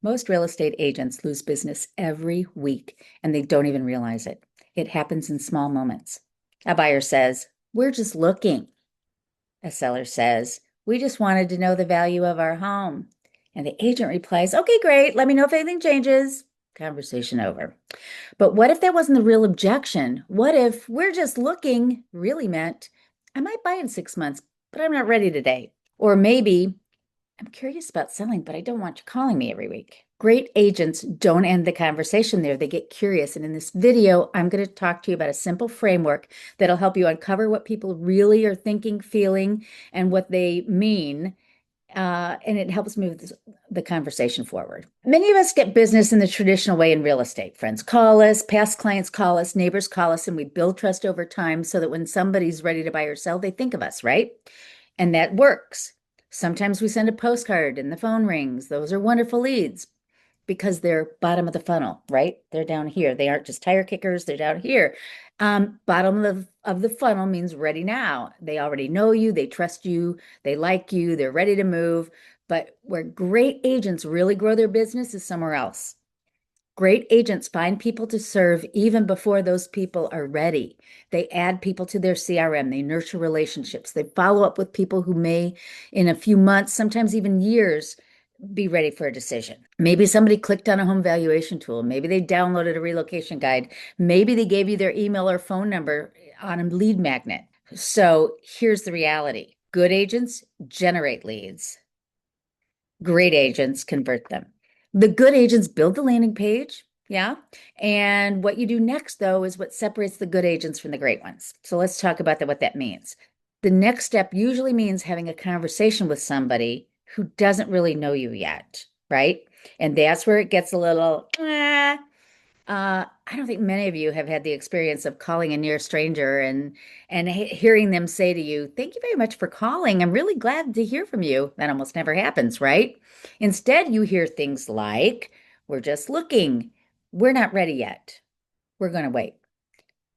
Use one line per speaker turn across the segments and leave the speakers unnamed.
Most real estate agents lose business every week and they don't even realize it. It happens in small moments. A buyer says, "We're just looking." A seller says, "We just wanted to know the value of our home." And the agent replies, "Okay, great. Let me know if anything changes." Conversation over. But what if that wasn't the real objection? What if "we're just looking" really meant, "I might buy in 6 months, but I'm not ready today"? Or maybe, "I'm curious about selling, but I don't want you calling me every week." Great agents don't end the conversation there. They get curious. And in this video, I'm going to talk to you about a simple framework that'll help you uncover what people really are thinking, feeling, and what they mean. And it helps move the conversation forward. Many of us get business in the traditional way in real estate. Friends call us, past clients call us, neighbors call us, and we build trust over time so that when somebody's ready to buy or sell, they think of us, right? And that works. Sometimes we send a postcard and the phone rings. Those are wonderful leads because they're bottom of the funnel, right? They're down here. They aren't just tire kickers, they're down here. Bottom of the funnel means ready now. They already know you, they trust you, they like you, they're ready to move. But where great agents really grow their business is somewhere else. Great agents find people to serve even before those people are ready. They add people to their CRM. They nurture relationships. They follow up with people who may, in a few months, sometimes even years, be ready for a decision. Maybe somebody clicked on a home valuation tool. Maybe they downloaded a relocation guide. Maybe they gave you their email or phone number on a lead magnet. So here's the reality. Good agents generate leads. Great agents convert them. The good agents build the landing page. Yeah. And what you do next, though, is what separates the good agents from the great ones. So let's talk about what that means. The next step usually means having a conversation with somebody who doesn't really know you yet, right? And that's where it gets a little, I don't think many of you have had the experience of calling a near stranger and hearing them say to you, "Thank you very much for calling. I'm really glad to hear from you." That almost never happens, right? Instead, you hear things like, "We're just looking. We're not ready yet. We're going to wait.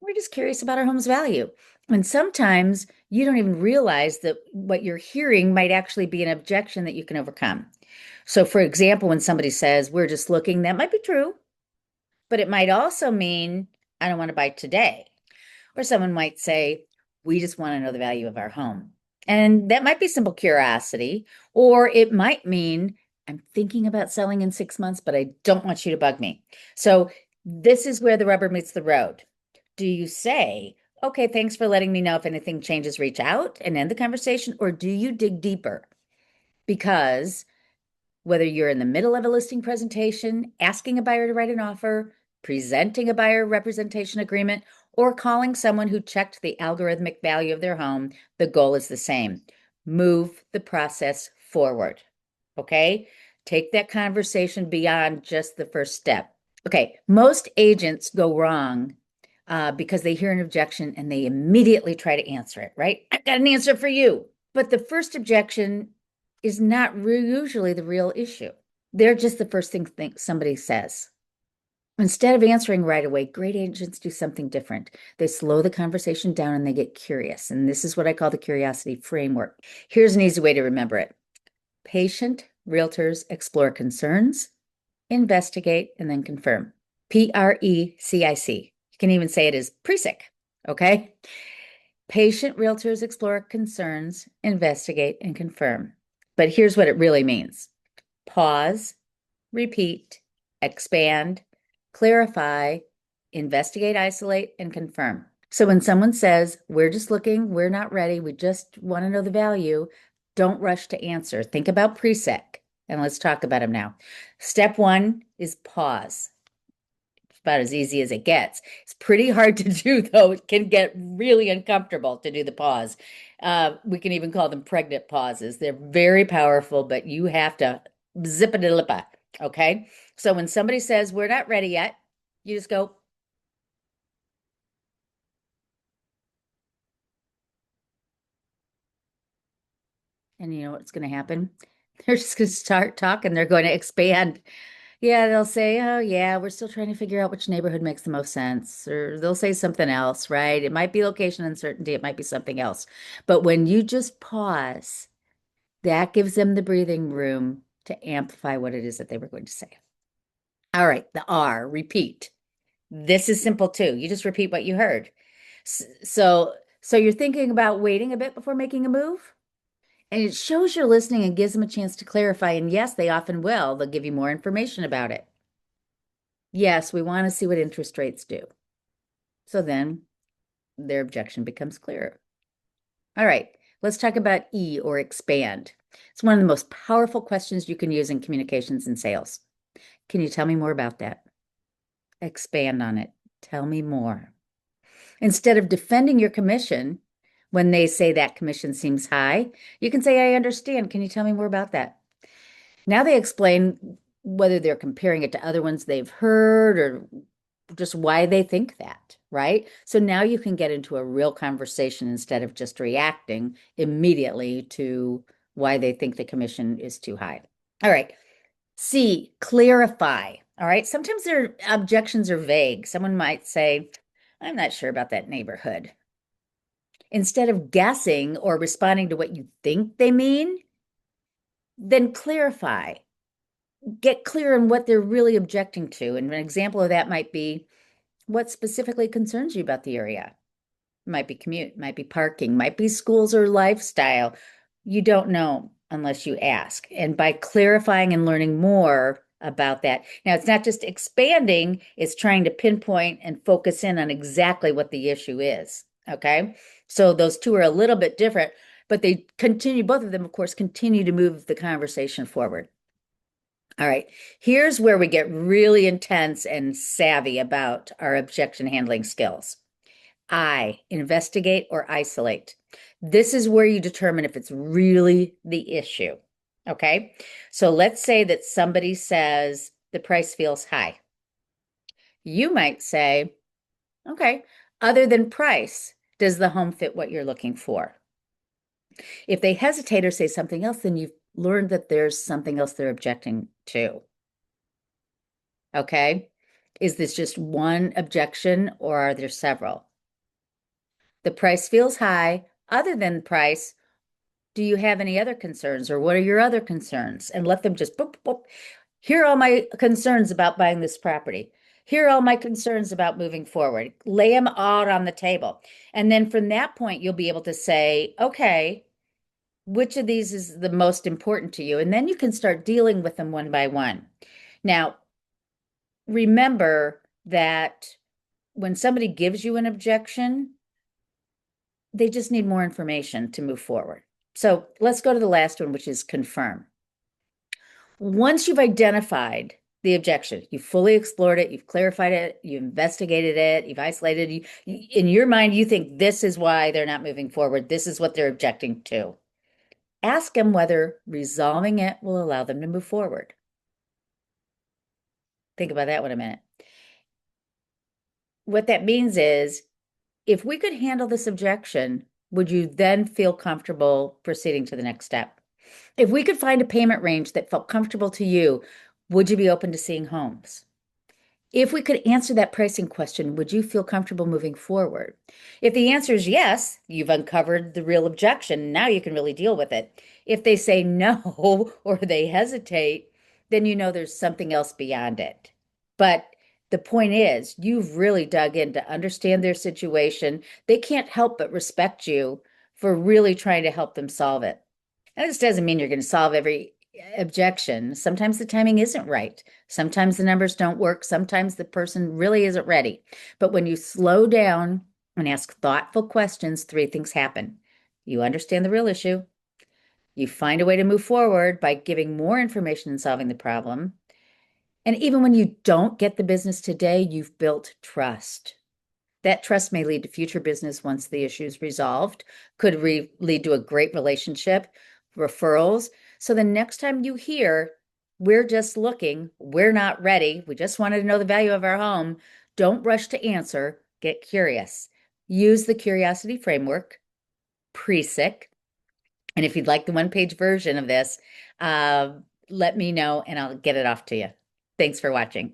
We're just curious about our home's value." And sometimes you don't even realize that what you're hearing might actually be an objection that you can overcome. So, for example, when somebody says, "We're just looking," that might be true, but it might also mean, "I don't want to buy today." Or someone might say, "We just want to know the value of our home." And that might be simple curiosity, or it might mean, "I'm thinking about selling in 6 months, but I don't want you to bug me." So this is where the rubber meets the road. Do you say, "Okay, thanks for letting me know. If anything changes, reach out," and end the conversation? Or do you dig deeper? Because whether you're in the middle of a listing presentation, asking a buyer to write an offer, presenting a buyer representation agreement, or calling someone who checked the algorithmic value of their home, the goal is the same. Move the process forward. Okay? Take that conversation beyond just the first step. Okay, most agents go wrong because they hear an objection and they immediately try to answer it, right? "I've got an answer for you." But the first objection is not usually the real issue. They're just the first thing somebody says. Instead of answering right away, great agents do something different. They slow the conversation down and they get curious. And this is what I call the curiosity framework. Here's an easy way to remember it. Patient realtors explore concerns, investigate, and then confirm. PRECIC. You can even say it as PRECIC, okay? Patient realtors explore concerns, investigate, and confirm. But here's what it really means. Pause, repeat, expand, clarify, investigate, isolate, and confirm. So when someone says, "We're just looking, we're not ready, we just want to know the value," don't rush to answer. Think about PRECIC, and let's talk about them now. Step one is pause. It's about as easy as it gets. It's pretty hard to do, though. It can get really uncomfortable to do the pause. We can even call them pregnant pauses. They're very powerful, but you have to zip it a lippa. Okay. So when somebody says, "We're not ready yet," you just go, and you know what's going to happen? They're just going to start talking. They're going to expand. Yeah, they'll say, "Oh, yeah, we're still trying to figure out which neighborhood makes the most sense." Or they'll say something else, right? It might be location uncertainty. It might be something else. But when you just pause, that gives them the breathing room to amplify what it is that they were going to say. All right, the R, repeat. This is simple too. You just repeat what you heard. So you're thinking about waiting a bit before making a move? And it shows you're listening and gives them a chance to clarify. And yes, they often will. They'll give you more information about it. Yes, we want to see what interest rates do. So then their objection becomes clearer. All right, let's talk about E, or expand. It's one of the most powerful questions you can use in communications and sales. Can you tell me more about that? Expand on it. Tell me more. Instead of defending your commission when they say that commission seems high, you can say, I understand. Can you tell me more about that? Now they explain whether they're comparing it to other ones they've heard or just why they think that, right? So now you can get into a real conversation instead of just reacting immediately to why they think the commission is too high. All right. C, clarify. All right. Sometimes their objections are vague. Someone might say, I'm not sure about that neighborhood. Instead of guessing or responding to what you think they mean, then clarify. Get clear on what they're really objecting to. And an example of that might be, what specifically concerns you about the area? Might be commute, might be parking, might be schools or lifestyle. You don't know unless you ask. And by clarifying and learning more about that. Now, it's not just expanding, it's trying to pinpoint and focus in on exactly what the issue is. Okay. So those two are a little bit different, but they continue, both of them, of course, continue to move the conversation forward. All right, here's where we get really intense and savvy about our objection handling skills. I, investigate or isolate. This is where you determine if it's really the issue. Okay, so let's say that somebody says the price feels high. You might say, okay, other than price, does the home fit what you're looking for? If they hesitate or say something else, then you've learned that there's something else they're objecting to. Okay, is this just one objection or are there several? The price feels high. Other than price, do you have any other concerns, or what are your other concerns? And let them just boop, boop. Here are all my concerns about buying this property. Here are all my concerns about moving forward. Lay them out on the table. And then from that point, you'll be able to say, okay, which of these is the most important to you? And then you can start dealing with them one by one. Now, remember that when somebody gives you an objection, they just need more information to move forward. So let's go to the last one, which is confirm. Once you've identified the objection, you've fully explored it, you've clarified it, you've investigated it, you've isolated, in your mind, you think this is why they're not moving forward. This is what they're objecting to. Ask them whether resolving it will allow them to move forward. Think about that one a minute. What that means is, if we could handle this objection, would you then feel comfortable proceeding to the next step? If we could find a payment range that felt comfortable to you, would you be open to seeing homes? If we could answer that pricing question, would you feel comfortable moving forward? If the answer is yes, you've uncovered the real objection. Now you can really deal with it. If they say no or they hesitate, then you know there's something else beyond it. But the point is, you've really dug in to understand their situation. They can't help but respect you for really trying to help them solve it. Now, this doesn't mean you're going to solve every objection. Sometimes the timing isn't right. Sometimes the numbers don't work. Sometimes the person really isn't ready. But when you slow down and ask thoughtful questions, three things happen. You understand the real issue. You find a way to move forward by giving more information and solving the problem. And even when you don't get the business today, you've built trust. That trust may lead to future business once the issue is resolved, could lead to a great relationship, referrals. So the next time you hear, we're just looking, we're not ready, we just wanted to know the value of our home, don't rush to answer, get curious. Use the curiosity framework, PRECIC. And if you'd like the one-page version of this, let me know and I'll get it off to you. Thanks for watching.